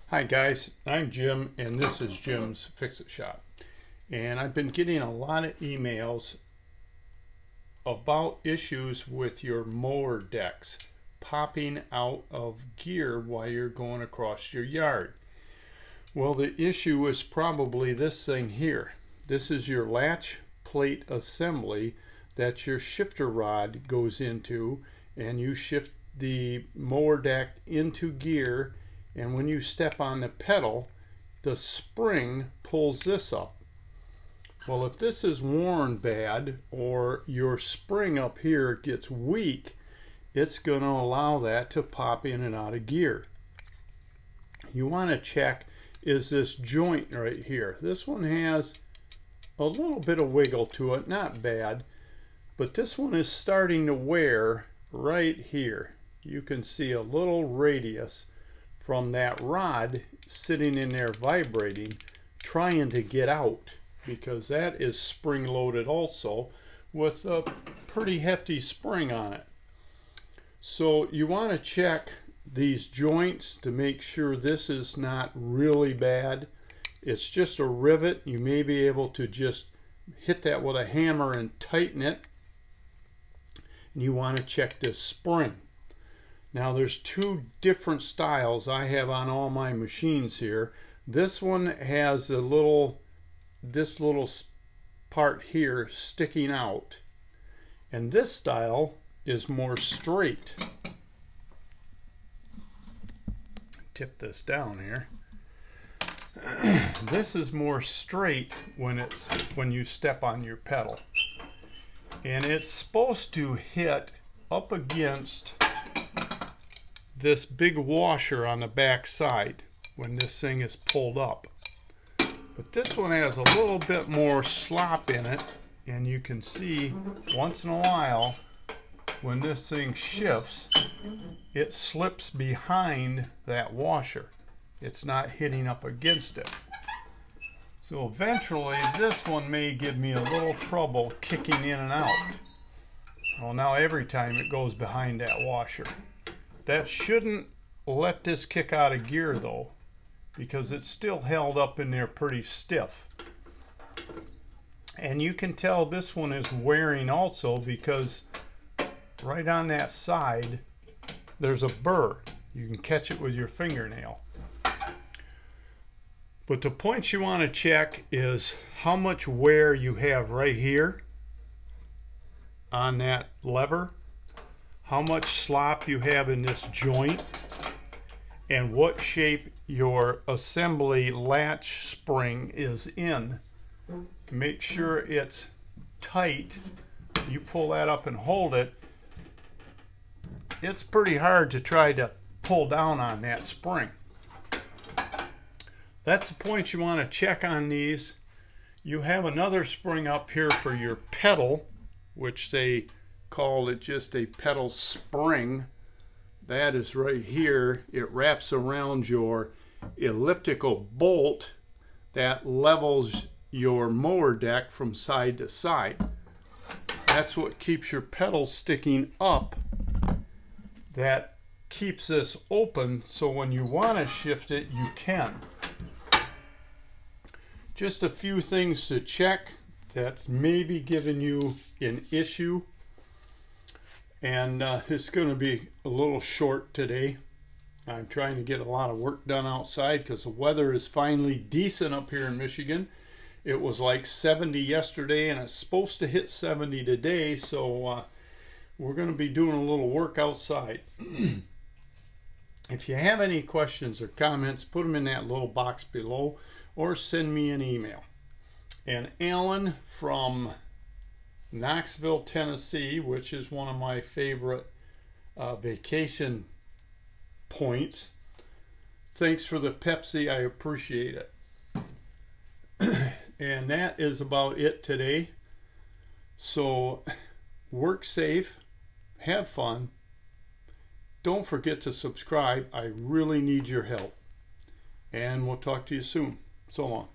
Hi guys, I'm Jim and this is Jim's Fix-It Shop. And I've been getting a lot of emails about issues with your mower decks popping out of gear while you're going across your yard. Well, the issue is probably this thing here. This is your latch plate assembly that your shifter rod goes into, and you shift the mower deck into gear, and when you step on the pedal, the spring pulls this up. Well, if this is worn bad or your spring up here gets weak, it's going to allow that to pop in and out of gear. You want to check, is this joint right here. This one has a little bit of wiggle to it, not bad, but this one is starting to wear right here. You can see a little radius from that rod sitting in there vibrating, trying to get out, because that is spring loaded also with a pretty hefty spring on it. So you want to check these joints to make sure this is not really bad. It's just a rivet. You may be able to just hit that with a hammer and tighten it. And you want to check this spring. Now there's two different styles I have on all my machines here. This one has this little part here sticking out, and this style is more straight. Tip this down here. This is more straight when you step on your pedal, and it's supposed to hit up against this big washer on the back side when this thing is pulled up. But this one has a little bit more slop in it, and you can see once in a while when this thing shifts, it slips behind that washer. It's not hitting up against it. So eventually this one may give me a little trouble kicking in and out. Well, now every time it goes behind that washer. That shouldn't let this kick out of gear though, because it's still held up in there pretty stiff. And you can tell this one is wearing also because right on that side there's a burr. You can catch it with your fingernail. But the points you want to check is how much wear you have right here on that lever, how much slop you have in this joint, and what shape your assembly latch spring is in. Make sure it's tight. You pull that up and hold it. It's pretty hard to try to pull down on that spring. That's the point you want to check on these. You have another spring up here for your pedal, which they call it just a pedal spring. That is right here. It wraps around your elliptical bolt that levels your mower deck from side to side. That's what keeps your pedal sticking up. That keeps this open, so when you want to shift it, you can. Just a few things to check that's maybe giving you an issue. And it's going to be a little short today. I'm trying to get a lot of work done outside because the weather is finally decent up here in Michigan. It was like 70 yesterday and it's supposed to hit 70 today, so we're going to be doing a little work outside. If you have any questions or comments, put them in that little box below or send me an email. And Alan from Knoxville, Tennessee, which is one of my favorite vacation points. Thanks for the Pepsi. I appreciate it. And that is about it today. So work safe, have fun. Don't forget to subscribe. I really need your help. And we'll talk to you soon. So long.